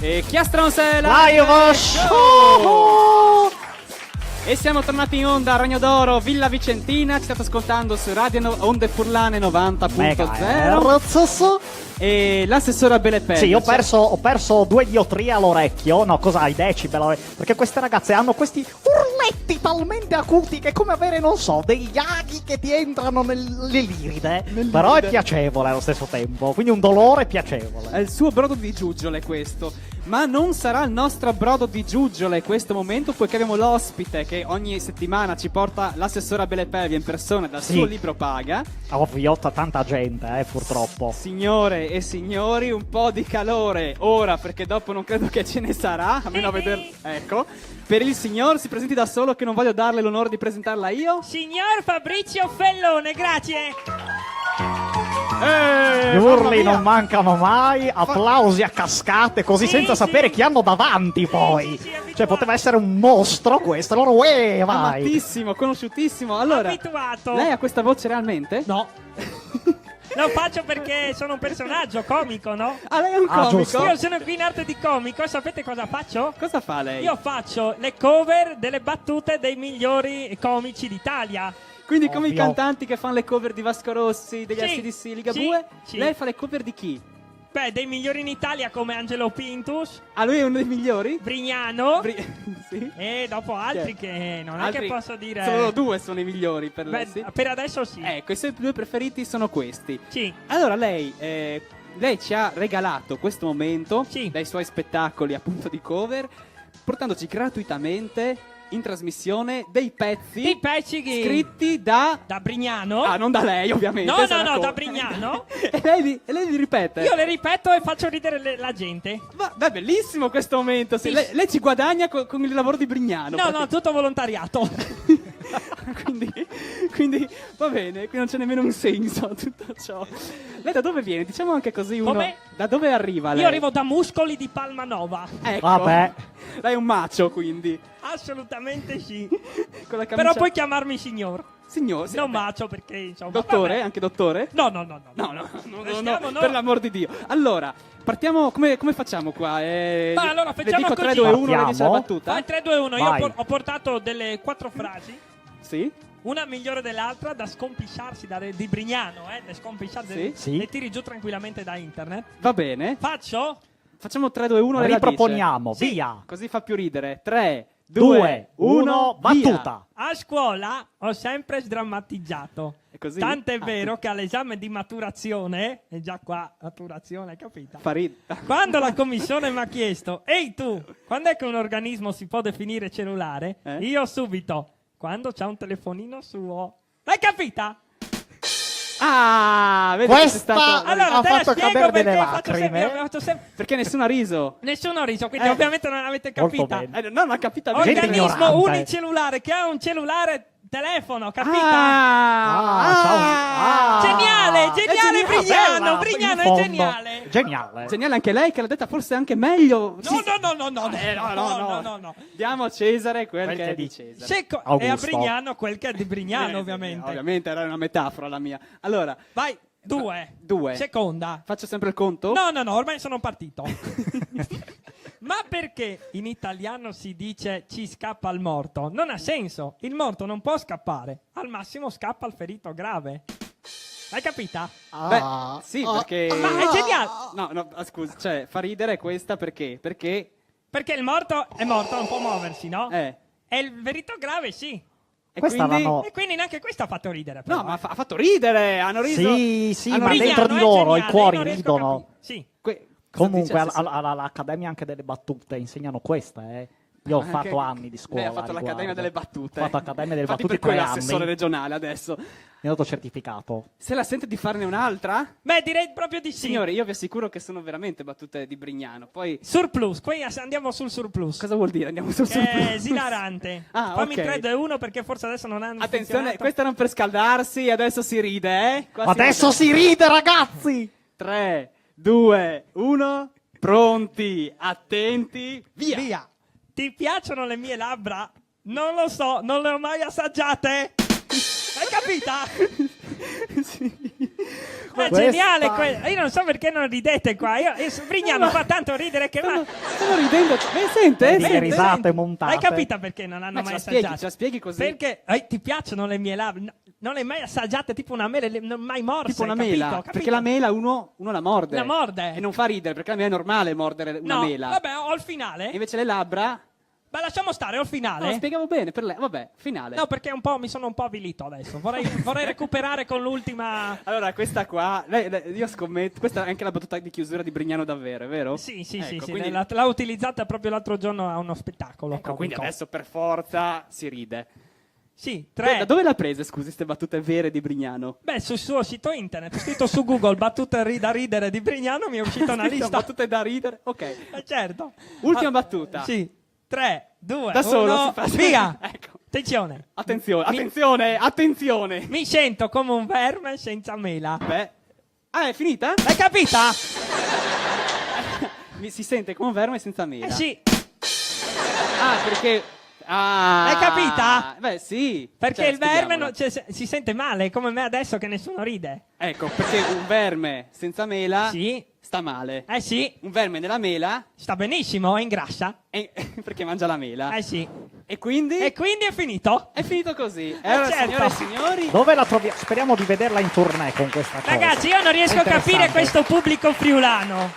E Chiastronsella Live show! E siamo tornati in onda a Ragno d'Oro, Villa Vicentina. Ci state ascoltando su Radio Onde Furlane 90.0 e l'assessore Abele Pelli. Sì, ho perso 2 diotrie all'orecchio. No, cosa, i decibel? Perché queste ragazze hanno questi urletti talmente acuti che è come avere, non so, degli aghi che ti entrano nell'iride. Però è piacevole allo stesso tempo, quindi un dolore piacevole. È il suo brodo di giuggiole questo. Ma non sarà il nostro brodo di giuggiole in questo momento, poiché abbiamo l'ospite che ogni settimana ci porta l'assessore Abele Pelli in persona dal suo libro paga. Ovvio, tanta gente, purtroppo. Signore e signori, un po' di calore ora, perché dopo non credo che ce ne sarà, almeno a vederlo. Ecco, per il signor si presenti da solo, che non voglio darle l'onore di presentarla io. Signor Fabrizio Fellone, grazie. Gli urli non mancano mai, applausi a cascate, così senza sapere chi hanno davanti poi. Cioè, poteva essere un mostro questo, allora vai. Amatissimo, conosciutissimo. Allora, abituato. Lei ha questa voce realmente? No. Lo faccio perché sono un personaggio comico, no? Ah, lei è un comico? Giusto. Io sono qui in arte di comico, sapete cosa faccio? Cosa fa lei? Io faccio le cover delle battute dei migliori comici d'Italia. Quindi come i Ovvio. cantanti che fanno le cover di Vasco Rossi, degli Sì, AC/DC, Liga sì, 2, sì. lei fa le cover di chi? Beh, dei migliori in Italia come Angelo Pintus, Ah, lui è uno dei migliori? Brignano Sì. e dopo altri Chi che non è Altri- che posso dire. Solo 2 sono i migliori per lei, Beh, sì? per adesso sì. Ecco, i suoi 2 preferiti sono questi. Sì. Allora, lei ci ha regalato questo momento Sì. dai suoi spettacoli appunto di cover, portandoci gratuitamente in trasmissione dei pezzi I pezzi che... scritti da... da Brignano. Ah, non da lei ovviamente. No, sarà no, co- da Brignano. e lei li ripete? Io le ripeto e faccio ridere la gente. Beh, bellissimo questo momento. Sì, Sì. lei ci guadagna con il lavoro di Brignano. No, tutto volontariato. quindi va bene, qui non c'è nemmeno un senso a tutto ciò. Lei da dove viene? Diciamo anche così uno. Come? Da dove arriva lei? Io arrivo da Muscoli di Palmanova. Ecco. Vabbè. Lei è un macio, quindi. Assolutamente sì. Con la camicia... Però puoi chiamarmi signor. Signor, sì, Non beh. macio perché insomma. Dottore? vabbè. Anche dottore? No. No, Restiamo, no. per l'amor di Dio. Allora, partiamo. Come facciamo qua? Ma allora, le facciamo dico così. 3, 2, 1, lei dice la Partiamo. battuta? Fai 3, 2, 1. Io Vai. ho portato delle 4 frasi. Sì? Una migliore dell'altra da scompisciarsi di Brignano, da scompisciarsi. Sì. Sì. Le tiri giù tranquillamente da internet. Va bene. Faccio? Facciamo 3, 2, 1. lei la dice. Riproponiamo, Sì. via. Così fa più ridere. 3, 2, 2, 1, battuta. A scuola ho sempre sdrammatizzato. È così? Tant'è Ah, vero che all'esame di maturazione, e già qua maturazione, capita? Fa ridere. Quando la commissione mi ha chiesto, ehi tu, quando è che un organismo si può definire cellulare? Io subito, quando c'ha un telefonino suo. L'hai capita? Ah, vedi che Questa- c'è stato... Allora, ha te la fatto spiego cadere perché delle faccio sempre, lacrime. faccio sempre- Perché nessuno ha riso. Nessuno ha riso, quindi ovviamente non l'avete Molto capita. bene. No, non ha capito. Gente Organismo ignorante. unicellulare che ha un cellulare telefono, capita? Ah, Geniale, è geniale bella, Brignano in è fondo. geniale. Geniale. Geniale anche lei, che l'ha detta forse anche meglio. No, Sì. no. Diamo a Cesare quel Quel che che è di dice. Cesare. E a Augusto. Brignano quel che è di Brignano, ovviamente. Ovviamente era una metafora la mia. Allora, Vai, 2. Due. Seconda. faccio sempre il conto? No, ormai sono partito. Ma perché in italiano si dice ci scappa il morto? Non ha senso. Il morto non può scappare. Al massimo scappa il ferito grave. L'hai capita? Beh, sì, perché... Ma è geniale. No, scusa, cioè, fa ridere questa perché? Perché... Perché il morto è morto, non può muoversi, no? E E il ferito grave sì. Questa quindi... l'hanno- E quindi neanche questo ha fatto ridere. Però, No, ma ha fatto ridere, hanno riso... Sì, hanno ma riso- dentro di Brignano è loro i geniale, cuori non riesco a ridono. capire. Sì. Comunque Cosa dice? all'Accademia anche delle battute insegnano queste, Io ho Anche- fatto anni di scuola. Lei ha fatto a l'Accademia riguardo. delle Battute. Ho fatto l'Accademia delle Infatti Battute per quello è 3 assessore anni. regionale adesso. Mi ho dato certificato. Se la sente di farne un'altra? Beh, direi proprio di sì. Signori, io vi assicuro che sono veramente battute di Brignano. Poi, Surplus, qui andiamo sul surplus. cosa vuol dire? Andiamo sul Che è surplus. esilarante. Ah, Fammi ok. 3, 2, 1 perché forse adesso non hanno Attenzione, funzionato. questo era per scaldarsi, adesso si ride, eh? Qua Adesso si ride, ragazzi! 3, 2, 1, pronti, attenti, via! Ti piacciono le mie labbra? Non lo so, non le ho mai assaggiate. Hai capita? Sì. È geniale io non so perché non ridete qua. Brignano fa tanto ridere che va. Stanno ridendo. Sente? Le risate montate. Hai capito perché non hanno mai assaggiato? Ce la spieghi così? Perché ti piacciono le mie labbra? Non le hai mai assaggiate tipo una mela, non mai morse, Tipo una capito? mela. Capito? Perché la mela uno la morde. La morde. E non fa ridere, perché a me è normale mordere una No, mela. vabbè, ho il finale. E invece le labbra... Ma lasciamo stare, ho il finale. No, spiegavo bene per lei. Vabbè, finale. No, perché mi sono un po' avvilito adesso. Vorrei recuperare con l'ultima. Allora, questa qua, io scommetto, questa è anche la battuta di chiusura di Brignano davvero, vero? Sì, Ecco, sì. quindi- L'ha utilizzata proprio l'altro giorno a uno spettacolo. Ecco, quindi comico. adesso per forza si ride. Sì, Da 3. dove l'ha presa, scusi, queste battute vere di Brignano? Beh, sul suo sito internet, ho scritto su Google battute da ridere di Brignano, mi è uscita una Scritto lista. battute da ridere? Ok. Certo. Ultima battuta. Sì. 3, 2, Da solo 1, si fa- via! Ecco. Attenzione. Attenzione! Mi sento come un verme senza mela. Beh. Ah, è finita? L'hai capita? Mi si sente come un verme senza mela. Sì, Ah, perché... Ah. L'hai capita? Beh, sì. perché Cioè, il verme spieghiamola. si sente male, come me adesso che nessuno ride. Ecco, perché un verme senza mela Sì. sta male. Sì, Un verme nella mela sta benissimo, è ingrassa. perché mangia la mela. Sì. E quindi? E quindi è finito. È finito così. Allora, certo. signore e signori... Dove la troviamo? Speriamo di vederla in tournée con questa cosa. Ragazzi, io non riesco a capire Interessante. questo pubblico friulano.